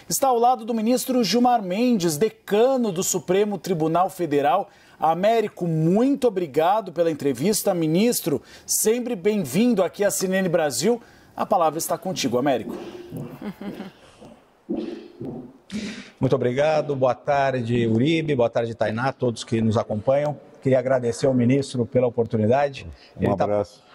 Está ao lado do ministro Gilmar Mendes, decano do Supremo Tribunal Federal. Américo, muito obrigado pela entrevista. Ministro, sempre bem-vindo aqui à CNN Brasil. A palavra está contigo, Américo. Muito obrigado, boa tarde, Uribe, boa tarde, Tainá, todos que nos acompanham. Queria agradecer ao ministro pela oportunidade. Um abraço.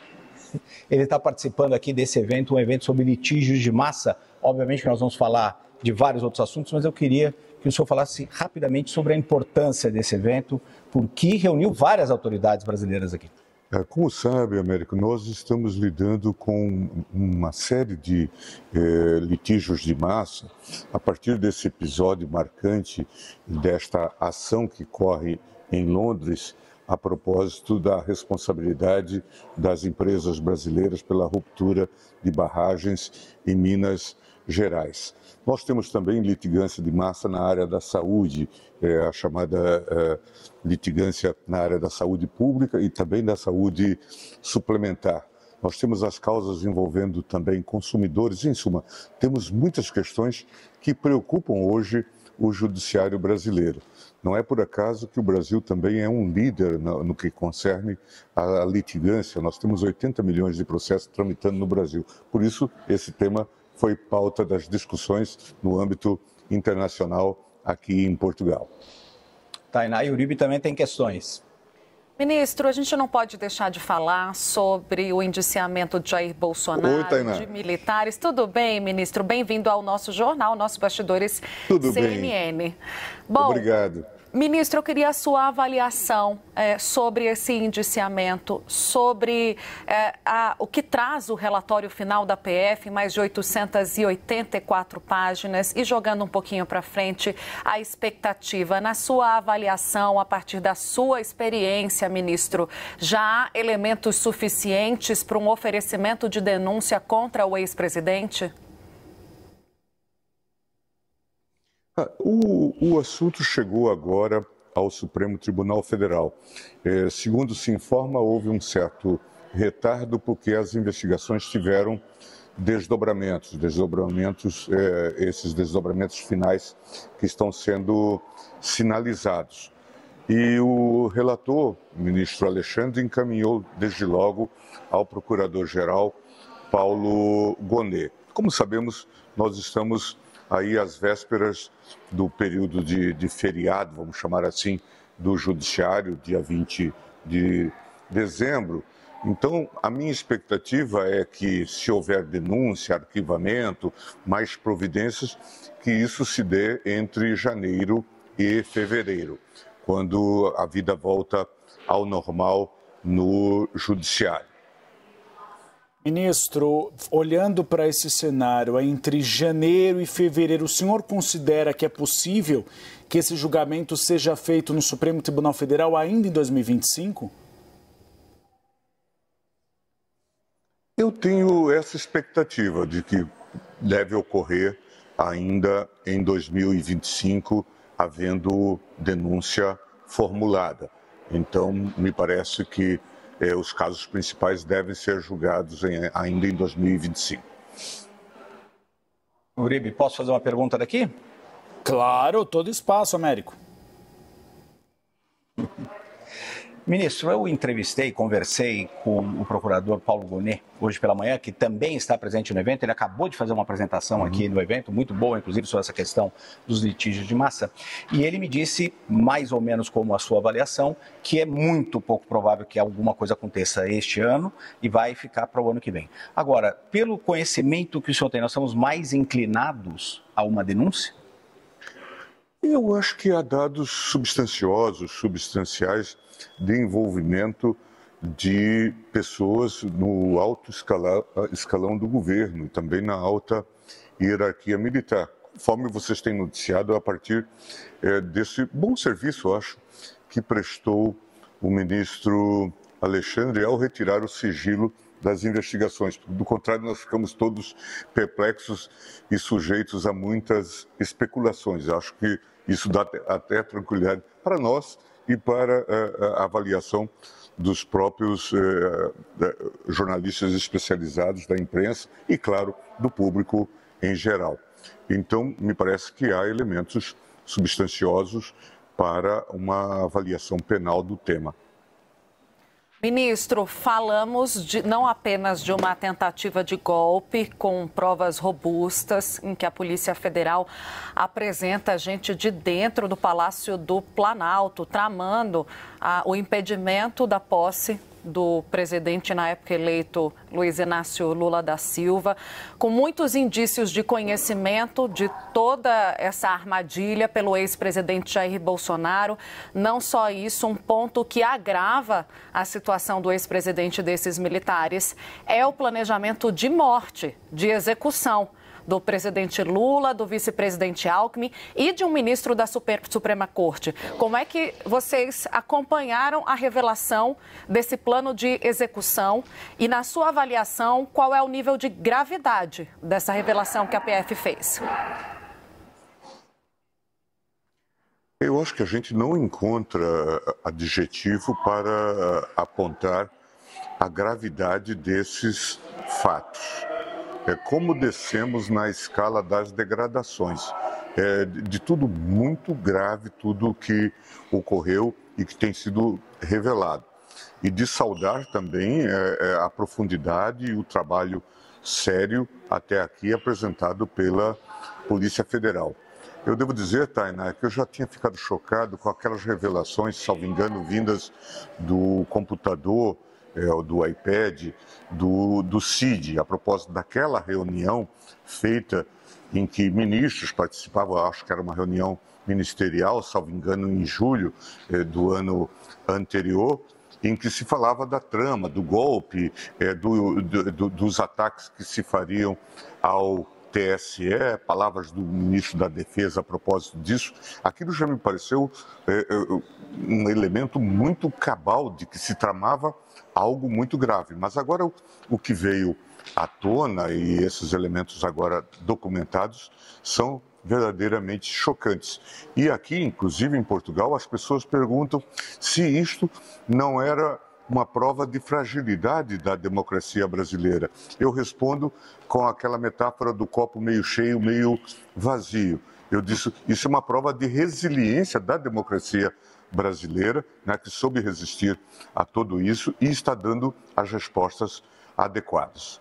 Ele está participando aqui desse evento, um evento sobre litígios de massa. Obviamente que nós vamos falar de vários outros assuntos, mas eu queria que o senhor falasse rapidamente sobre a importância desse evento, porque reuniu várias autoridades brasileiras aqui. Como sabe, Américo, nós estamos lidando com uma série de litígios de massa a partir desse episódio marcante desta ação que corre em Londres a propósito da responsabilidade das empresas brasileiras pela ruptura de barragens em Minas Gerais. Nós temos também litigância de massa na área da saúde, a chamada litigância na área da saúde pública e também da saúde suplementar. Nós temos as causas envolvendo também consumidores. Em suma, temos muitas questões que preocupam hoje o judiciário brasileiro. Não é por acaso que o Brasil também é um líder no que concerne a litigância. Nós temos 80 milhões de processos tramitando no Brasil. Por isso, esse tema foi pauta das discussões no âmbito internacional aqui em Portugal. Tainá e Uribe também tem questões. Ministro, a gente não pode deixar de falar sobre o indiciamento de Jair Bolsonaro, de militares. Tudo bem, ministro? Bem-vindo ao nosso jornal, nossos bastidores Tudo CNN. Bem. Bom, obrigado. Ministro, eu queria a sua avaliação sobre esse indiciamento, sobre o que traz o relatório final da PF, mais de 884 páginas, e jogando um pouquinho para frente a expectativa. Na sua avaliação, a partir da sua experiência, ministro, já há elementos suficientes para um oferecimento de denúncia contra o ex-presidente? O assunto chegou agora ao Supremo Tribunal Federal. Segundo se informa, houve um certo retardo porque as investigações tiveram esses desdobramentos finais que estão sendo sinalizados. E o relator, o ministro Alexandre, encaminhou desde logo ao procurador-geral Paulo Gonet. Como sabemos, nós estamos aí às vésperas do período de feriado, vamos chamar assim, do Judiciário, dia 20 de dezembro. Então, a minha expectativa é que, se houver denúncia, arquivamento, mais providências, que isso se dê entre janeiro e fevereiro, quando a vida volta ao normal no Judiciário. Ministro, olhando para esse cenário entre janeiro e fevereiro, o senhor considera que é possível que esse julgamento seja feito no Supremo Tribunal Federal ainda em 2025? Eu tenho essa expectativa de que deve ocorrer ainda em 2025, havendo denúncia formulada. Então, me parece que os casos principais devem ser julgados ainda em 2025. Uribe, posso fazer uma pergunta daqui? Claro, todo espaço, Américo. Ministro, eu conversei com o procurador Paulo Gonet hoje pela manhã, que também está presente no evento. Ele acabou de fazer uma apresentação aqui no evento, muito boa, inclusive, sobre essa questão dos litígios de massa. E ele me disse, mais ou menos como a sua avaliação, que é muito pouco provável que alguma coisa aconteça este ano e vai ficar para o ano que vem. Agora, pelo conhecimento que o senhor tem, nós estamos mais inclinados a uma denúncia? Eu acho que há dados substanciais de envolvimento de pessoas no alto escalão do governo e também na alta hierarquia militar. Conforme vocês têm noticiado, a partir desse bom serviço, eu acho, que prestou o ministro Alexandre ao retirar o sigilo das investigações. Do contrário, nós ficamos todos perplexos e sujeitos a muitas especulações. Acho que isso dá até tranquilidade para nós e para a avaliação dos próprios jornalistas especializados da imprensa e, claro, do público em geral. Então, me parece que há elementos substanciosos para uma avaliação penal do tema. Ministro, falamos não apenas de uma tentativa de golpe com provas robustas, em que a Polícia Federal apresenta gente de dentro do Palácio do Planalto, tramando o impedimento da posse do presidente, na época eleito, Luiz Inácio Lula da Silva, com muitos indícios de conhecimento de toda essa armadilha pelo ex-presidente Jair Bolsonaro. Não só isso, um ponto que agrava a situação do ex-presidente desses militares é o planejamento de morte, de execução do presidente Lula, do vice-presidente Alckmin e de um ministro da Suprema Corte. Como é que vocês acompanharam a revelação desse plano de execução e, na sua avaliação, qual é o nível de gravidade dessa revelação que a PF fez? Eu acho que a gente não encontra adjetivo para apontar a gravidade desses fatos. É como descemos na escala das degradações. É de tudo muito grave, tudo que ocorreu e que tem sido revelado. E de saudar também a profundidade e o trabalho sério até aqui apresentado pela Polícia Federal. Eu devo dizer, Tainá, que eu já tinha ficado chocado com aquelas revelações, salvo engano, vindas do computador, do iPad, do CID, a propósito daquela reunião feita em que ministros participavam, acho que era uma reunião ministerial, salvo engano, em julho do ano anterior, em que se falava da trama, do golpe, dos ataques que se fariam ao TSE, palavras do ministro da Defesa a propósito disso. Aquilo já me pareceu um elemento muito cabal de que se tramava algo muito grave. Mas agora o que veio à tona, e esses elementos agora documentados, são verdadeiramente chocantes. E aqui, inclusive em Portugal, as pessoas perguntam se isto não era uma prova de fragilidade da democracia brasileira. Eu respondo com aquela metáfora do copo meio cheio, meio vazio. Eu disse, isso é uma prova de resiliência da democracia brasileira, né, que soube resistir a tudo isso e está dando as respostas adequadas.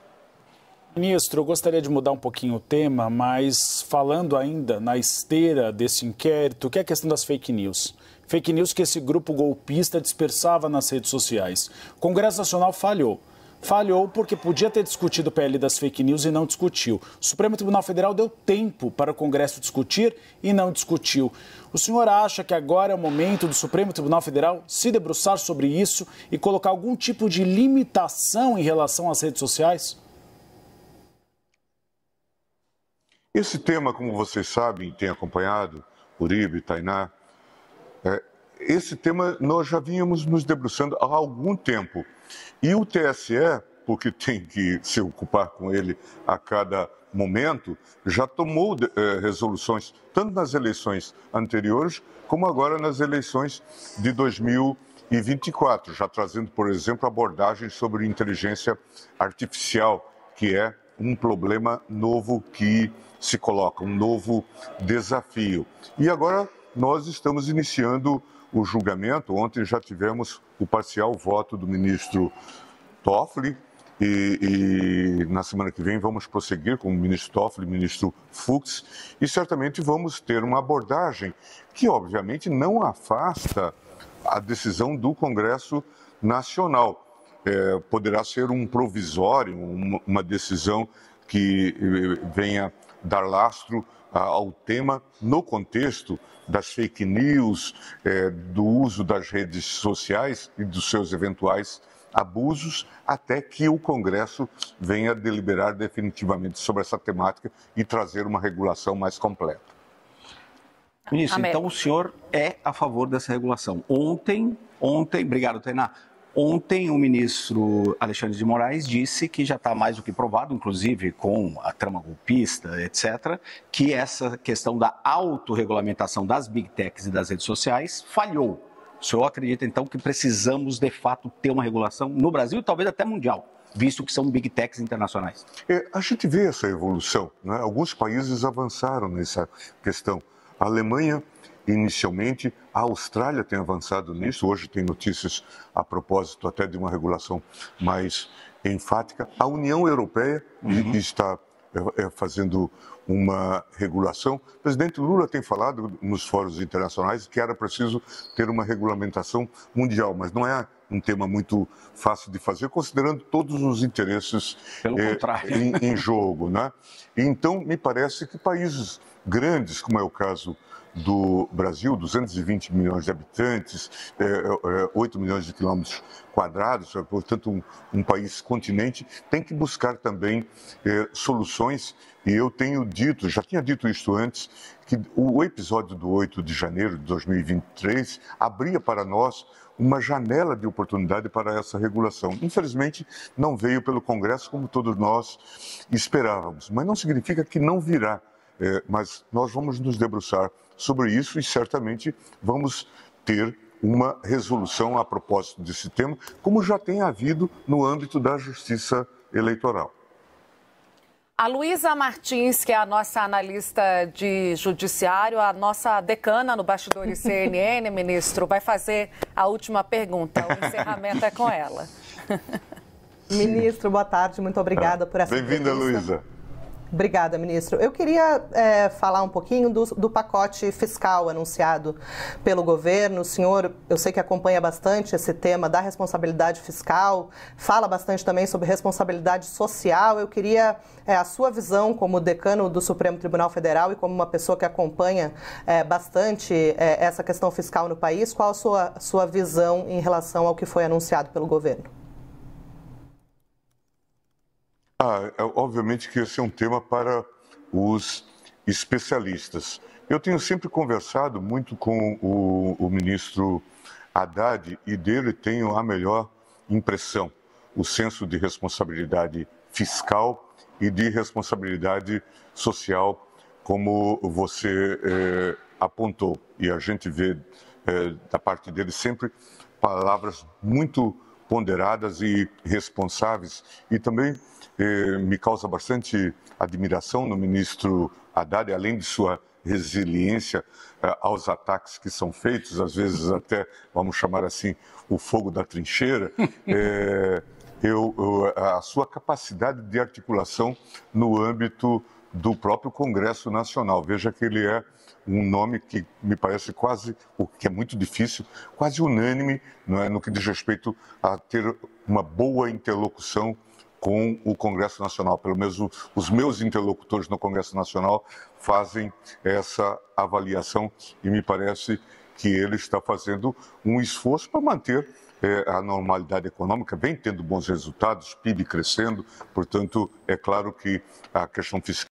Ministro, eu gostaria de mudar um pouquinho o tema, mas falando ainda na esteira desse inquérito, que é a questão das fake news. Fake news que esse grupo golpista dispersava nas redes sociais. O Congresso Nacional falhou. Falhou porque podia ter discutido o PL das fake news e não discutiu. O Supremo Tribunal Federal deu tempo para o Congresso discutir e não discutiu. O senhor acha que agora é o momento do Supremo Tribunal Federal se debruçar sobre isso e colocar algum tipo de limitação em relação às redes sociais? Esse tema, como vocês sabem, tem acompanhado, Uribe, Tainá, esse tema nós já vínhamos nos debruçando há algum tempo. E o TSE, porque tem que se ocupar com ele a cada momento, já tomou resoluções, tanto nas eleições anteriores, como agora nas eleições de 2024, já trazendo, por exemplo, abordagens sobre inteligência artificial, que é um problema novo que se coloca, um novo desafio. E agora nós estamos iniciando o julgamento. Ontem já tivemos o parcial voto do ministro Toffoli e na semana que vem vamos prosseguir com o ministro Toffoli, o ministro Fux, e certamente vamos ter uma abordagem que obviamente não afasta a decisão do Congresso Nacional. Poderá ser um provisório, uma decisão que venha dar lastro ao tema no contexto das fake news, do uso das redes sociais e dos seus eventuais abusos, até que o Congresso venha deliberar definitivamente sobre essa temática e trazer uma regulação mais completa. Ministro, então o senhor é a favor dessa regulação. Ontem, obrigado, Tainá. Ontem o ministro Alexandre de Moraes disse que já está mais do que provado, inclusive com a trama golpista, etc., que essa questão da autorregulamentação das big techs e das redes sociais falhou. O senhor acredita, então, que precisamos, de fato, ter uma regulação no Brasil e talvez até mundial? visto que são big techs internacionais? A gente vê essa evolução, né? Alguns países avançaram nessa questão. A Alemanha, inicialmente, a Austrália tem avançado nisso. Hoje tem notícias a propósito até de uma regulação mais enfática. A União Europeia está fazendo uma regulação. O presidente Lula tem falado nos fóruns internacionais que era preciso ter uma regulamentação mundial, mas não é um tema muito fácil de fazer, considerando todos os interesses em jogo, né? Então, me parece que países grandes, como é o caso do Brasil, 220 milhões de habitantes, 8 milhões de quilômetros quadrados, portanto um país continente, tem que buscar também soluções. E eu tenho dito, já tinha dito isso antes, que o episódio do 8 de janeiro de 2023 abria para nós uma janela de oportunidade para essa regulação. Infelizmente, não veio pelo Congresso como todos nós esperávamos, mas não significa que não virá. Mas nós vamos nos debruçar sobre isso e certamente vamos ter uma resolução a propósito desse tema, como já tem havido no âmbito da justiça eleitoral. A Luísa Martins, que é a nossa analista de judiciário, a nossa decana no Bastidores CNN, ministro, vai fazer a última pergunta. O encerramento é com ela. Ministro, boa tarde. Muito obrigada por essa entrevista. Bem-vinda, Luísa. Obrigada, ministro. Eu queria falar um pouquinho do pacote fiscal anunciado pelo governo. O senhor, eu sei que acompanha bastante esse tema da responsabilidade fiscal, fala bastante também sobre responsabilidade social. Eu queria a sua visão como decano do Supremo Tribunal Federal e como uma pessoa que acompanha bastante essa questão fiscal no país. Qual a sua visão em relação ao que foi anunciado pelo governo? Obviamente que esse é um tema para os especialistas. Eu tenho sempre conversado muito com o ministro Haddad e dele tenho a melhor impressão, o senso de responsabilidade fiscal e de responsabilidade social, como você apontou. E a gente vê da parte dele sempre palavras muito ponderadas e responsáveis, e também me causa bastante admiração no ministro Haddad, além de sua resiliência aos ataques que são feitos, às vezes até, vamos chamar assim, o fogo da trincheira, a sua capacidade de articulação no âmbito do próprio Congresso Nacional. Veja que ele é um nome que me parece quase, o que é muito difícil, quase unânime, não é, no que diz respeito a ter uma boa interlocução com o Congresso Nacional. Pelo menos os meus interlocutores no Congresso Nacional fazem essa avaliação e me parece que ele está fazendo um esforço para manter a normalidade econômica, vem tendo bons resultados, PIB crescendo, portanto, é claro que a questão fiscal